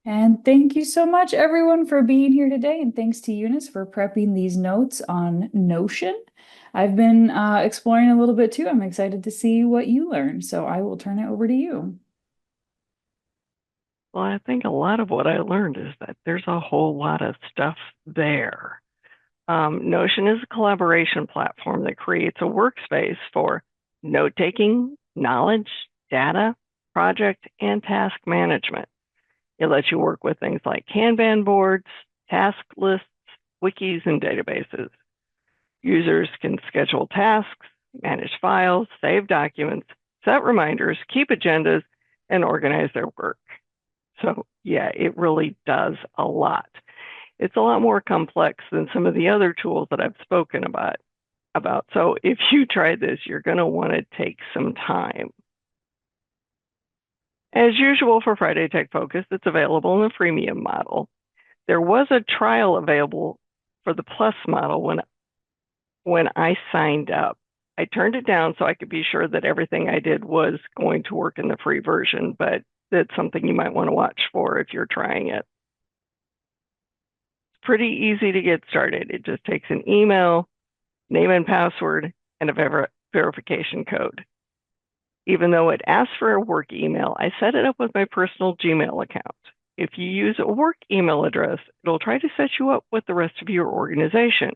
And thank you so much, everyone, for being here today. And thanks to Eunice for prepping these notes on Notion. I've been exploring a little bit too. I'm excited to see what you learn. So I will turn it over to you. Well, I think a lot of what I learned is that there's a whole lot of stuff there. Notion is a collaboration platform that creates a workspace for note taking, knowledge, data, project, and task management. It lets you work with things like Kanban boards, task lists, wikis, and databases. Users can schedule tasks, manage files, save documents, set reminders, keep agendas, and organize their work. So, yeah, it really does a lot. It's a lot more complex than some of the other tools that I've spoken about. So, if you try this, you're going to want to take some time. As usual for Friday Tech Focus, it's available in the freemium model. There was a trial available for the Plus model when I signed up. I turned it down so I could be sure that everything I did was going to work in the free version, but that's something you might want to watch for if you're trying it. It's pretty easy to get started. It just takes an email, name and password, and a verification code. Even though it asks for a work email, I set it up with my personal Gmail account. If you use a work email address, it'll try to set you up with the rest of your organization.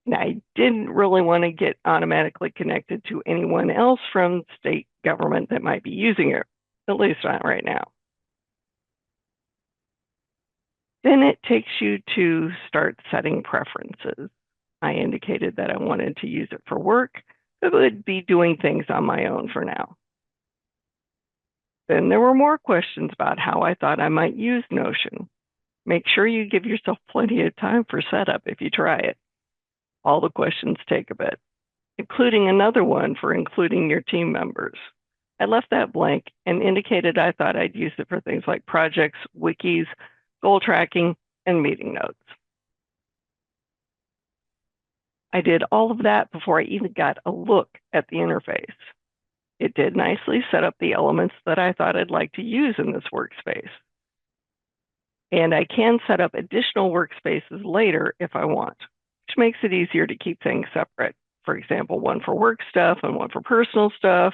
Now, I didn't really want to get automatically connected to anyone else from state government that might be using it, at least not right now. Then it takes you to start setting preferences. I indicated that I wanted to use it for work, but would be doing things on my own for now. Then there were more questions about how I thought I might use Notion. Make sure you give yourself plenty of time for setup if you try it. All the questions take a bit, including another one for including your team members. I left that blank and indicated I thought I'd use it for things like projects, wikis, goal tracking, and meeting notes. I did all of that before I even got a look at the interface. It did nicely set up the elements that I thought I'd like to use in this workspace. And I can set up additional workspaces later if I want, which makes it easier to keep things separate. For example, one for work stuff and one for personal stuff,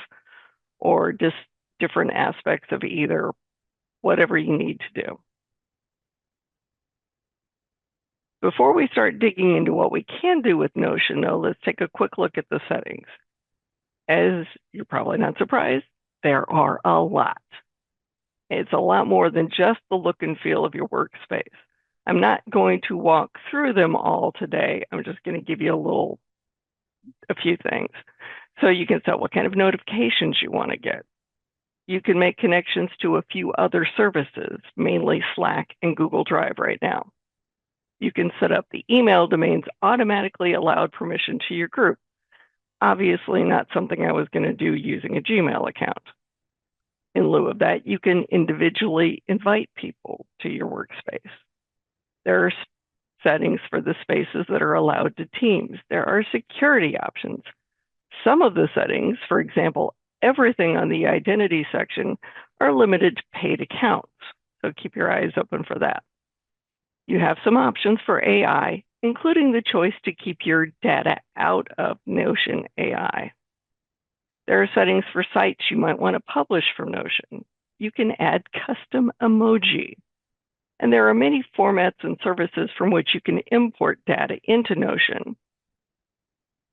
or just different aspects of either, whatever you need to do. Before we start digging into what we can do with Notion, though, let's take a quick look at the settings. As you're probably not surprised, there are a lot. It's a lot more than just the look and feel of your workspace. I'm not going to walk through them all today. I'm just going to give you a few things. So you can set what kind of notifications you want to get. You can make connections to a few other services, mainly Slack and Google Drive right now. You can set up the email domains automatically allowed permission to your group. Obviously not something I was going to do using a Gmail account. In lieu of that, you can individually invite people to your workspace. There are settings for the spaces that are allowed to teams. There are security options. Some of the settings, for example, everything on the identity section, are limited to paid accounts. So keep your eyes open for that. You have some options for AI, including the choice to keep your data out of Notion AI. There are settings for sites you might want to publish from Notion. You can add custom emoji. And there are many formats and services from which you can import data into Notion.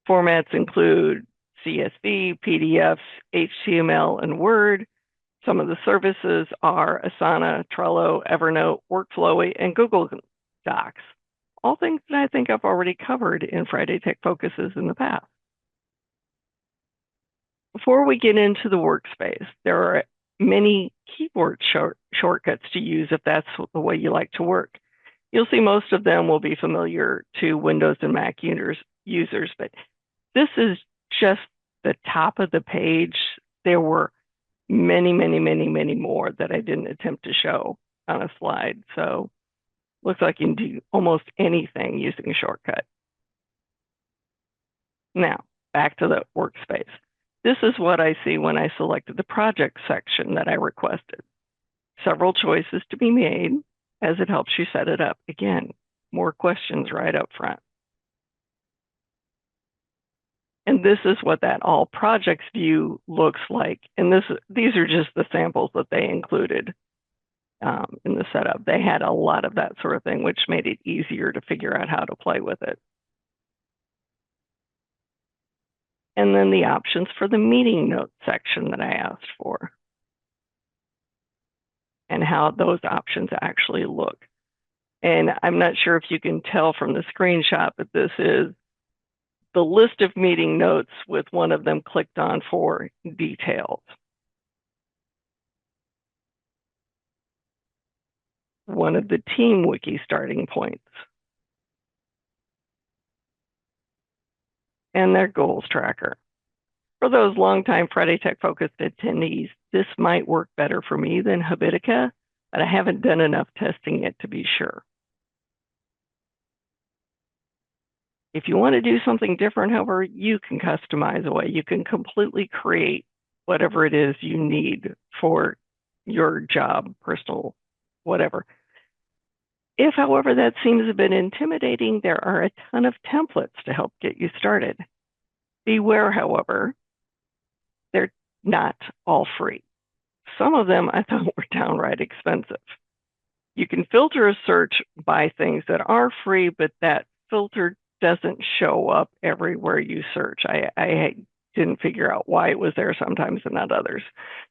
Formats include CSV, PDFs, HTML, and Word. Some of the services are Asana, Trello, Evernote, Workflowy, and Google Docs. All things that I think I've already covered in Friday Tech Focuses in the past. Before we get into the workspace, there are many keyboard shortcuts to use if that's the way you like to work. You'll see most of them will be familiar to Windows and Mac users, but this is just the top of the page. There were many, many, many, many more that I didn't attempt to show on a slide. So looks like you can do almost anything using a shortcut. Now, back to the workspace. This is what I see when I selected the project section that I requested. several choices to be made as it helps you set it up. Again, more questions right up front. And this is what that all projects view looks like. And these are just the samples that they included in the setup. They had a lot of that sort of thing, which made it easier to figure out how to play with it. And then the options for the meeting notes section that I asked for, and how those options actually look. And I'm not sure if you can tell from the screenshot, but this is the list of meeting notes with one of them clicked on for details. One of the Team Wiki starting points. And their goals tracker. For those longtime Friday Tech focused attendees, this might work better for me than Habitica, but I haven't done enough testing yet to be sure. If you want to do something different, however, you can customize away. You can completely create whatever it is you need for your job, personal, whatever. If, however, that seems a bit intimidating, there are a ton of templates to help get you started. Beware, however, they're not all free. Some of them I thought were downright expensive. You can filter a search by things that are free, but that filter doesn't show up everywhere you search. I didn't figure out why it was there sometimes and not others.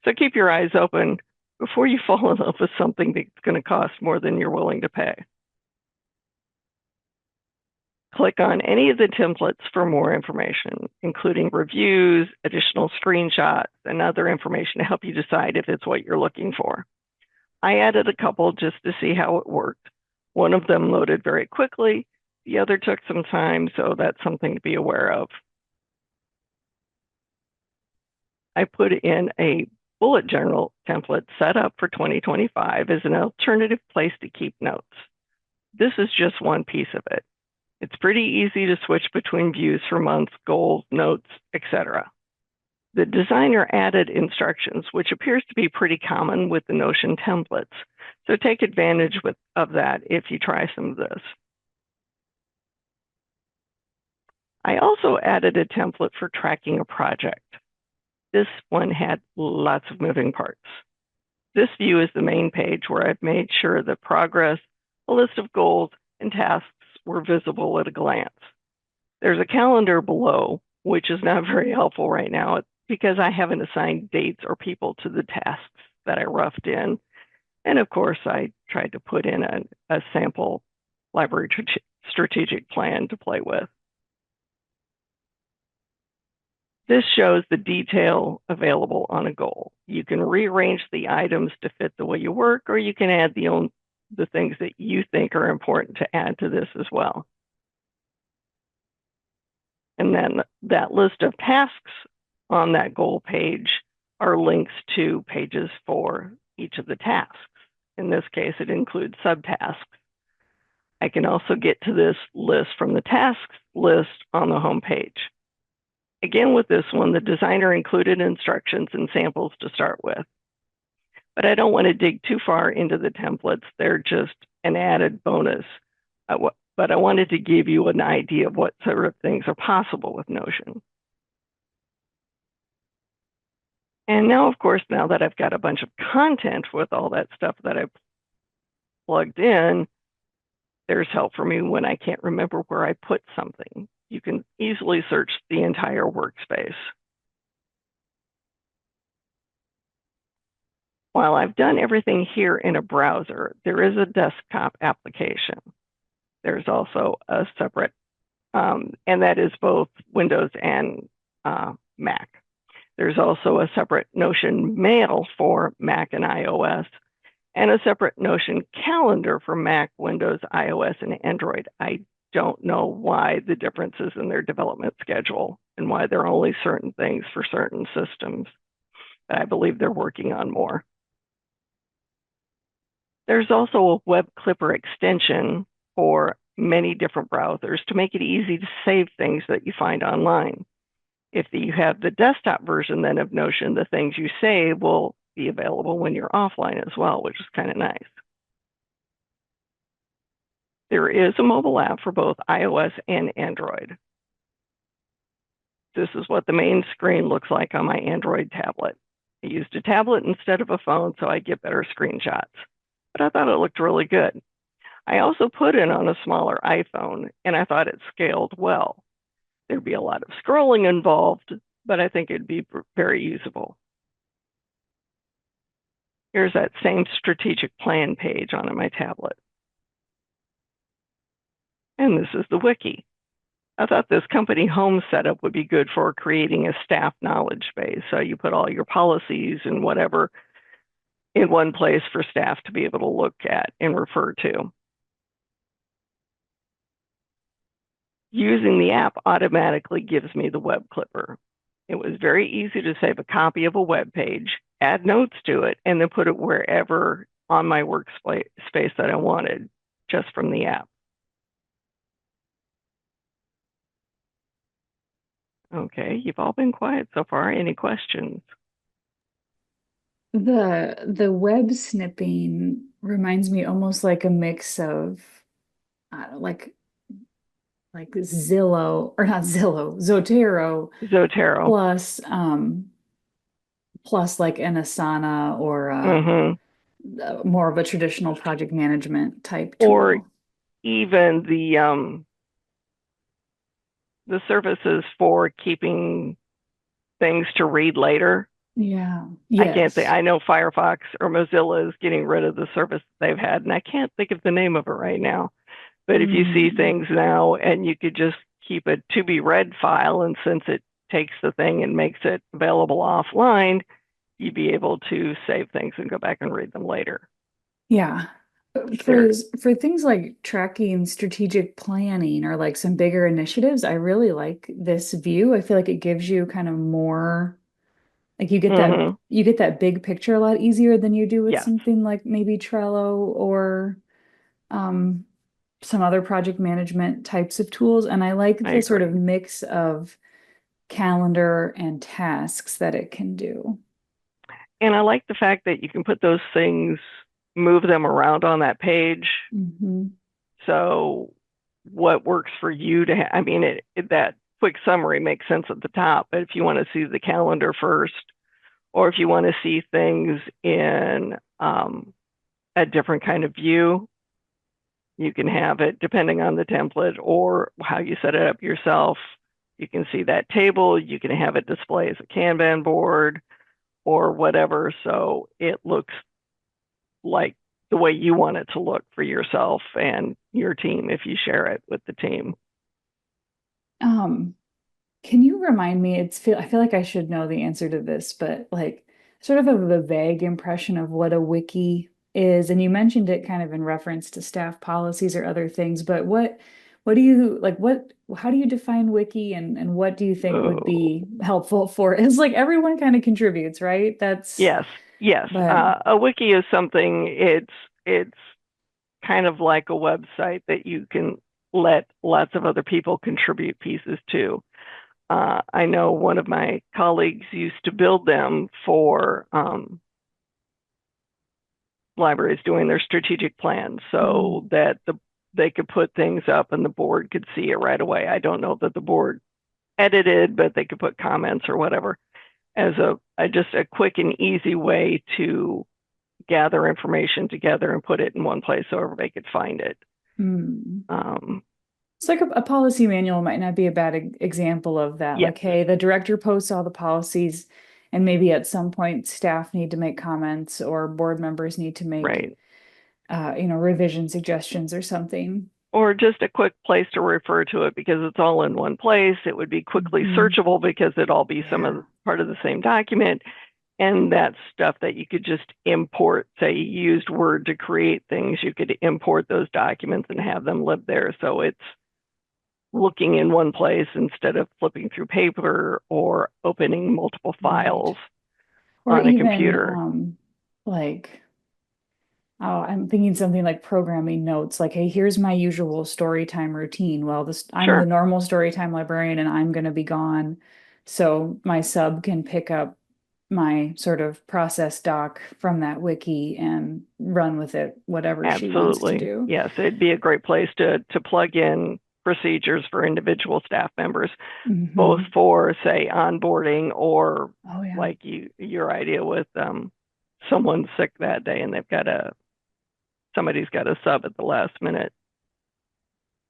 So keep your eyes open before you fall in love with something that's going to cost more than you're willing to pay. Click on any of the templates for more information, including reviews, additional screenshots, and other information to help you decide if it's what you're looking for. I added a couple just to see how it worked. One of them loaded very quickly. The other took some time, so that's something to be aware of. I put in a bullet journal template set up for 2025 as an alternative place to keep notes. This is just one piece of it. It's pretty easy to switch between views for months, goals, notes, etc. The designer added instructions, which appears to be pretty common with the Notion templates. So take advantage of that if you try some of this. I also added a template for tracking a project. This one had lots of moving parts. This view is the main page where I've made sure that progress, a list of goals, and tasks were visible at a glance. There's a calendar below, which is not very helpful right now because I haven't assigned dates or people to the tasks that I roughed in. And of course, I tried to put in a sample library strategic plan to play with. This shows the detail available on a goal. You can rearrange the items to fit the way you work, or you can add the things that you think are important to add to this as well. And then that list of tasks on that goal page are links to pages for each of the tasks. In this case, it includes subtasks. I can also get to this list from the tasks list on the home page. Again, with this one, the designer included instructions and samples to start with. But I don't want to dig too far into the templates. They're just an added bonus. But I wanted to give you an idea of what sort of things are possible with Notion. And now, of course, now that I've got a bunch of content with all that stuff that I've plugged in, there's help for me when I can't remember where I put something. You can easily search the entire workspace. While I've done everything here in a browser, there is a desktop application. There's also a separate, and that is both Windows and Mac. There's also a separate Notion Mail for Mac and iOS, and a separate Notion Calendar for Mac, Windows, iOS, and Android. I don't know why the differences in their development schedule and why there are only certain things for certain systems. But I believe they're working on more. There's also a web clipper extension for many different browsers to make it easy to save things that you find online. If you have the desktop version then of Notion, the things you save will be available when you're offline as well, which is kind of nice. There is a mobile app for both iOS and Android. This is what the main screen looks like on my Android tablet. I used a tablet instead of a phone so I get better screenshots, but I thought it looked really good. I also put it on a smaller iPhone, and I thought it scaled well. There'd be a lot of scrolling involved, but I think it'd be very usable. Here's that same strategic plan page on my tablet. And this is the wiki. I thought this company home setup would be good for creating a staff knowledge base. So you put all your policies and whatever in one place for staff to be able to look at and refer to. Using the app automatically gives me the web clipper. It was very easy to save a copy of a web page, add notes to it, and then put it wherever on my workspace that I wanted, just from the app. Okay, you've all been quiet so far. Any questions? The web snipping reminds me almost like a mix of like Zillow or not Zillow, Zotero Zotero. plus like an Asana or Mm-hmm. more of a traditional project management type Or tool. even the services for keeping things to read later. Yeah. I can't think. Yes. I know Firefox or Mozilla is getting rid of the service they've had, and I can't think of the name of it right now. But if you see Mm. things now and you could just keep a to be read file, and since it takes the thing and makes it available offline, you'd be able to save things and go back and read them later. Yeah. For There, for things like tracking strategic planning or like some bigger initiatives, I really like this view. I feel like it gives you kind of more like mm-hmm, you get that big picture a lot easier than you do with yes, something like maybe Trello or um some other project management types of tools. And I like I the sort of agree. mix of calendar and tasks that it can do. And I like the fact that you can put those things, move them around on that page. Hmm. So what works for you to I mean, that quick summary makes sense at the top, but if you want to see the calendar first, or if you want to see things in a different kind of view, you can have it depending on the template or how you set it up yourself. You can see that table, you can have it display as a Kanban board or whatever. So it looks like the way you want it to look for yourself and your team if you share it with the team. Um, Can you remind me? I feel like I should know the answer to this, but like sort of a vague impression of what a wiki is. And you mentioned it kind of in reference to staff policies or other things, but what do you like how do you define wiki and what do you think would Oh, be helpful for it? It's like everyone kind of contributes, right? That's yes, yes. but A wiki is something. It's kind of like a website that you can let lots of other people contribute pieces to. I know one of my colleagues used to build them for libraries doing their strategic plans mm, so that they could put things up and the board could see it right away. I don't know that the board edited, but they could put comments or whatever as a just a quick and easy way to gather information together and put it in one place so everybody could find it. mm. Um, It's like a policy manual might not be a bad example of that. yes, Like, hey, the director posts all the policies, and maybe at some point staff need to make comments or board members need to make, right. revision suggestions or something. Or just a quick place to refer to it because it's all in one place. It would be quickly Hmm. searchable because it'd all be some of Yeah. part of the same document. And that's stuff that you could just import. Say you used Word to create things, you could import those documents and have them live there. So it's looking in one place instead of flipping through paper or opening multiple Right. files Or on a even computer. like, oh, I'm thinking something like programming notes, like, hey, here's my usual story time routine. Well, this I'm the Sure. normal story time librarian and I'm gonna be gone. So my sub can pick up my sort of process doc from that wiki and run with it, whatever she wants to Absolutely. do. Yes, it'd be a great place to plug in procedures for individual staff members, both Mm-hmm. for, say, onboarding or Oh yeah. like your idea with someone's sick that day and somebody's got a sub at the last minute.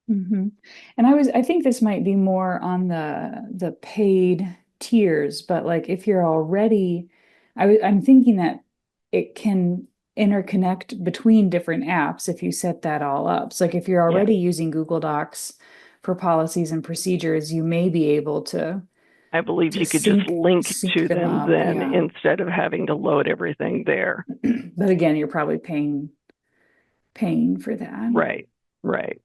Mm-hmm. And I think this might be more on the paid tiers, but like if you're already, I'm thinking that it can interconnect between different apps if you set that all up. So like if you're Yeah. already using Google Docs for policies and procedures, you may be able I believe to you could just link sync to them them up. then Yeah. instead of having to load everything there. But again, you're probably paying for that. Right. Right.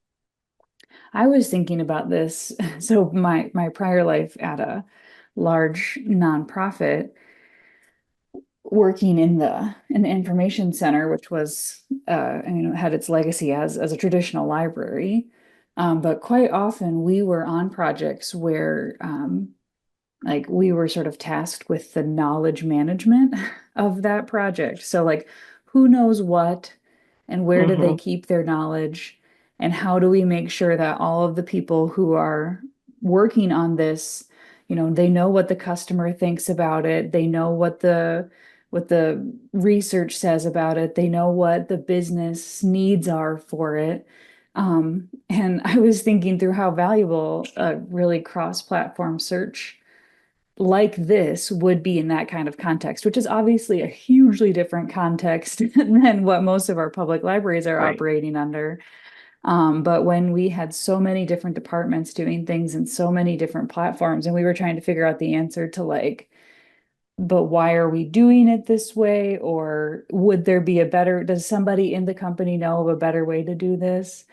I was thinking about this. So my prior life at a large nonprofit, working in the information center, which was had its legacy as a traditional library. But quite often we were on projects where like we were sort of tasked with the knowledge management of that project. So like who knows what and where do they Mm-hmm. keep their knowledge and how do we make sure that all of the people who are working on this, they know what the customer thinks about it, they know what the research says about it, they know what the business needs are for it. And I was thinking through how valuable a really cross-platform search like this would be in that kind of context, which is obviously a hugely different context than what most of our public libraries are Right. operating under. But when we had so many different departments doing things in so many different platforms, and we were trying to figure out the answer to like, but why are we doing it this way? Or would there be does somebody in the company know of a better way to do this?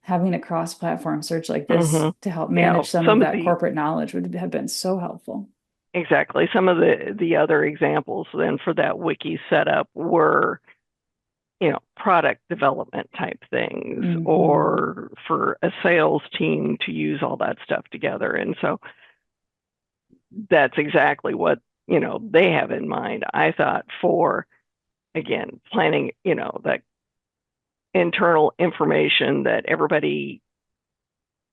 Having a cross-platform search like this Mm-hmm. to help Yeah. manage some of Some of that the corporate knowledge would have been so helpful. Exactly. Some of the other examples then for that wiki setup were, product development type things Mm-hmm. or for a sales team to use all that stuff together. And so that's exactly what, they have in mind. I thought for, again, planning, that internal information that everybody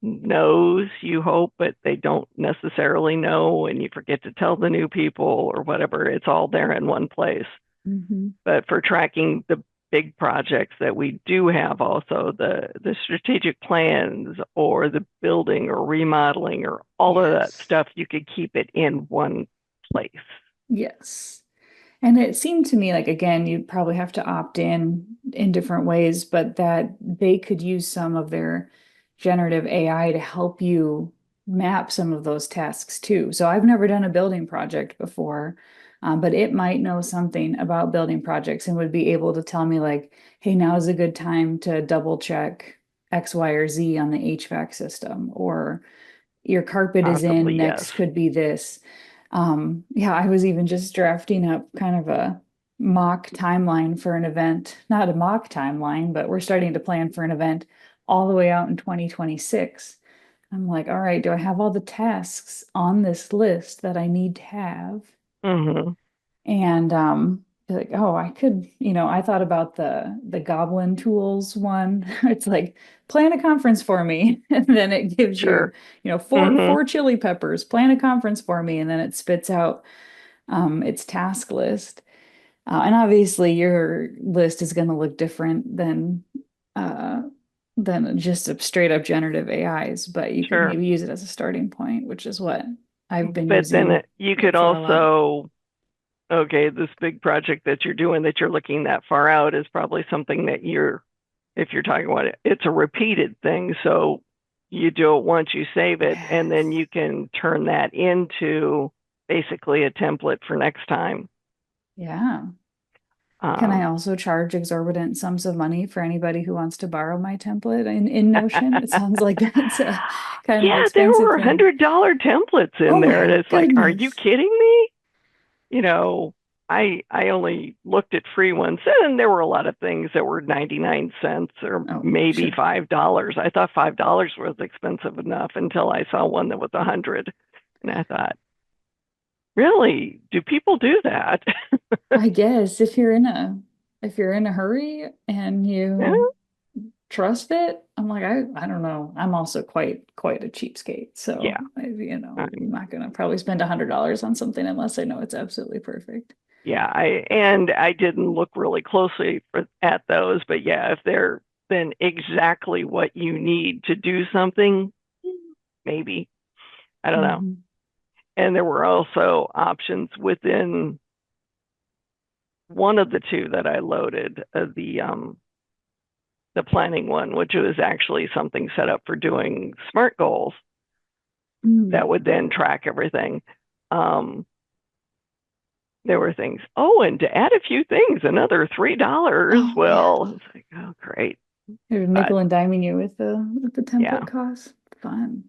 knows, you hope, but they don't necessarily know, and you forget to tell the new people or whatever. It's all there in one place. Mm-hmm. But for tracking the big projects that we do have, also the strategic plans or the building or remodeling or all of that Yes. stuff, you could keep it in one place. Yes. And it seemed to me like, again, you'd probably have to opt in different ways, but that they could use some of their generative AI to help you map some of those tasks too. So I've never done a building project before, but it might know something about building projects and would be able to tell me like, hey, now is a good time to double check X, Y, or Z on the HVAC system, or your carpet is in, Possibly, yes. next could be this. Yeah, I was even just drafting up kind of a mock timeline for an event, not a mock timeline, but we're starting to plan for an event all the way out in 2026. I'm like, all right, do I have all the tasks on this list that I need to have? Mm-hmm. And like, oh, I could, I thought about the Goblin Tools one. It's like, plan a conference for me. And then it gives you, Sure. four Mm-hmm. four chili peppers, plan a conference for me, and then it spits out its task list. And obviously your list is going to look different uh than just a straight up generative AIs, but you could Sure. maybe use it as a starting point, which is what I've been But then using you could it for a lot. also, okay, this big project that you're doing that you're looking that far out is probably something that if you're talking about it, it's a repeated thing. So you do it once, you save it, and then Yes. you can turn that into basically a template for next time. Yeah. Can I Um, also charge exorbitant sums of money for anybody who wants to borrow my template in Notion? It sounds like that's a kind of yeah, there expensive were thing. $100 templates in Oh there, and my it's like, are you goodness. kidding me? You know, I only looked at free ones, and there were a lot of things that were 99 cents or Oh, maybe sure. $5. I thought $5 was expensive enough until I saw one that was 100, and I thought, Really? Do people do that? I guess if you're in a hurry and Yeah. you trust it, I'm like, I don't know. I'm also quite a cheapskate. Yeah. So I'm Um, not gonna probably spend $100 on something unless I know it's absolutely perfect. yeah. I didn't look really closely at those, but yeah, if they're then exactly what you need to do something, maybe. I don't know. Hmm. And there were also options within one of the two that I loaded, the planning one, which was actually something set up for doing SMART goals Mm. that would then track everything. Um, there were things. Oh, and to add a few things, another $3. Oh yeah. Well, it's like, oh, great. They're But nickel and diming you with the yeah, template costs. Fun.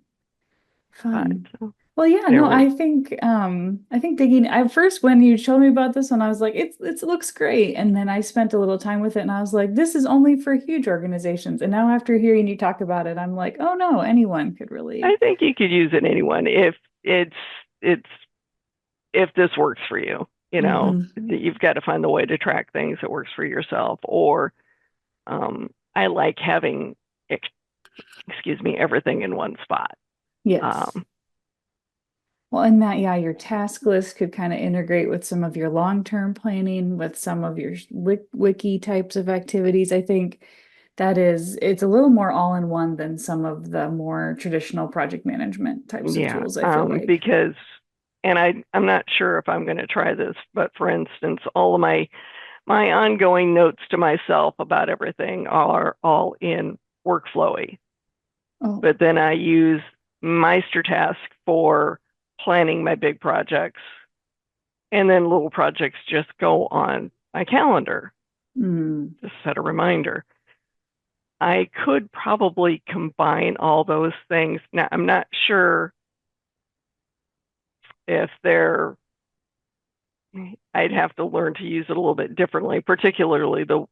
but Fun. Well, yeah, there no, was, I think digging I first when you told me about this one, I was like, it looks great. And then I spent a little time with it and I was like, this is only for huge organizations. And now after hearing you talk about it, I'm like, oh no, anyone could I really. think you could use it anyone if it's, it's, if this works for you. Hmm. You've got to find the way to track things that works for yourself. Or I like having, excuse me, everything in one spot. Yes. Um, Well, and that, yeah, your task list could kind of integrate with some of your long-term planning, with some of your wiki types of activities. I think it's a little more all-in-one than some of the more traditional project management types of yeah, tools, I feel like. because, and I'm not sure if I'm going to try this, but for instance, all of my ongoing notes to myself about everything are all in workflowy. Oh, But then I use MeisterTask for planning my big projects, and then little projects just go on my calendar, mm. just set a reminder. I could probably combine all those things. Now, I'm not sure if they're, I'd have to learn to use it a little bit differently, particularly the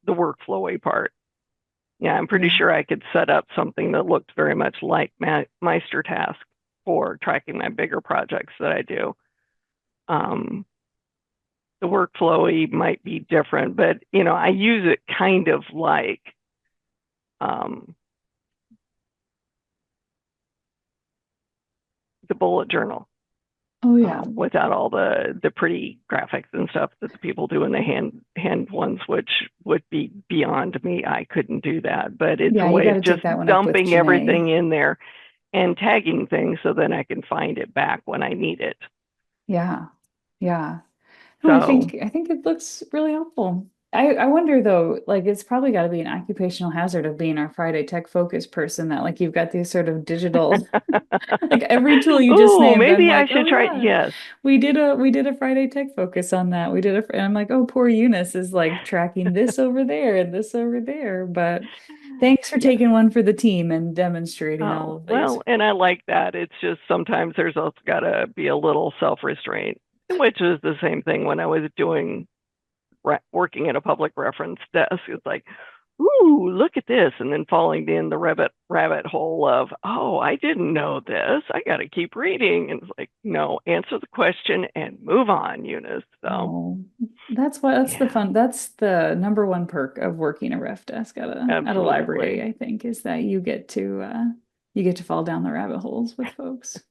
workflowy part. Yeah, I'm pretty Yeah. sure I could set up something that looked very much like MeisterTask for tracking my bigger projects that I do. Um, the workflowy might be different, but I use it kind of like um, the bullet journal, Oh, yeah. without all the pretty graphics and stuff that the people do in the hand ones, which would be beyond me. I couldn't do that, but it's a Yeah, you way got of to just take that one up with dumping everything Janae. in there and tagging things so then I can find it back when I need it. Yeah. Yeah. No, So I think it looks really helpful. I wonder though, like it's probably got to be an occupational hazard of being our Friday tech focus person that like you've got these sort of digital like every tool you just oh, named, I'm maybe I like, oh should try. yeah, Yes. we did a Friday tech focus on that. And I'm like, oh, poor Eunice is like tracking this over there and this over there. But thanks for Yes. taking one for the team and demonstrating all Oh, of these. well, and I like that. It's just sometimes there's also got to be a little self restraint, which is the same thing when I was doing working at a public reference desk. It's like, ooh, look at this, and then falling in the rabbit hole of, oh, I didn't know this. I got to keep reading, and it's like, no, answer the question and move on, Eunice. So Oh, that's the yeah, fun. That's the number one perk of working a ref desk at a library, absolutely. I think, is that you get to fall down the rabbit holes with folks.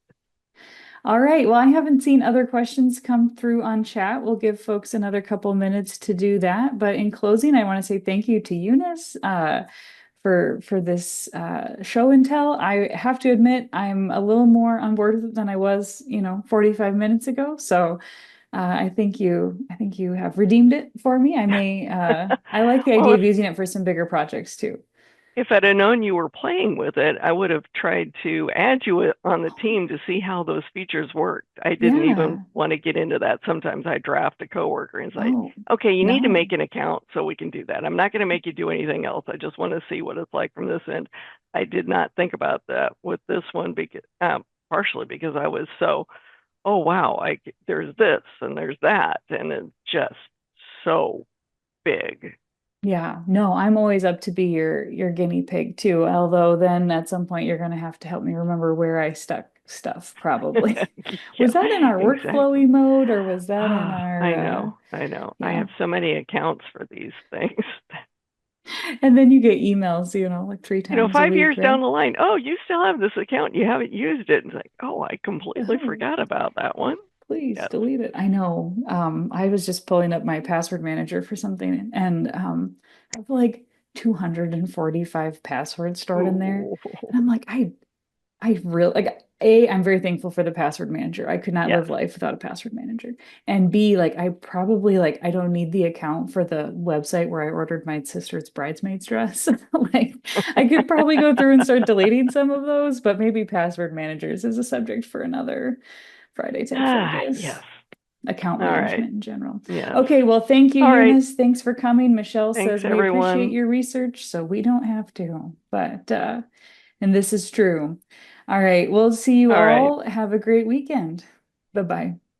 All right. Well, I haven't seen other questions come through on chat. We'll give folks another couple minutes to do that. But in closing, I want to say thank you to Eunice for this show and tell. I have to admit, I'm a little more on board with it than I was, 45 minutes ago. So I think you have redeemed it for me. I like the Well, idea if of using it for some bigger projects too. if I'd have known you were playing with it, I would have tried to add you on the team to see how those features worked. I didn't even Yeah. want to get into that. Sometimes I draft a coworker and say, Oh, okay, you need to no. make an account so we can do that. I'm not going to make you do anything else. I just want to see what it's like from this end. I did not think about that with this one because partially because I was so, oh wow, there's this and there's that, and it's just so big. Yeah, no, I'm always up to be your guinea pig too. Although then at some point you're gonna have to help me remember where I stuck stuff, probably. Was that in Yeah, our exactly. workflowy mode or was that in Ah, our I know, I know. I yeah. have so many accounts for these things. And then you get emails, like three You know, times a 5 years week, down right? the line, oh, you still have this account, you haven't used it. And it's like, oh, I completely Oh, forgot about that one. please Yes. delete it. I know. I was just pulling up my password manager for something and I have like 245 passwords stored in there. Ooh. And I'm like, I really like I'm very thankful for the password manager. I could not Yes. live life without a password manager. And B, like I probably like I don't need the account for the website where I ordered my sister's bridesmaid's dress. Like I could probably go through and start deleting some of those, but maybe password managers is a subject for another Friday Tech Ah, Focus. yes. Account All right. management in general. Yes. Okay, well, thank you, All right. Eunice. Thanks for coming. Michelle Thanks, says we appreciate everyone. your research, so we don't have to. But and this is true. All right, we'll see you All right. all. Have a great weekend. Bye-bye.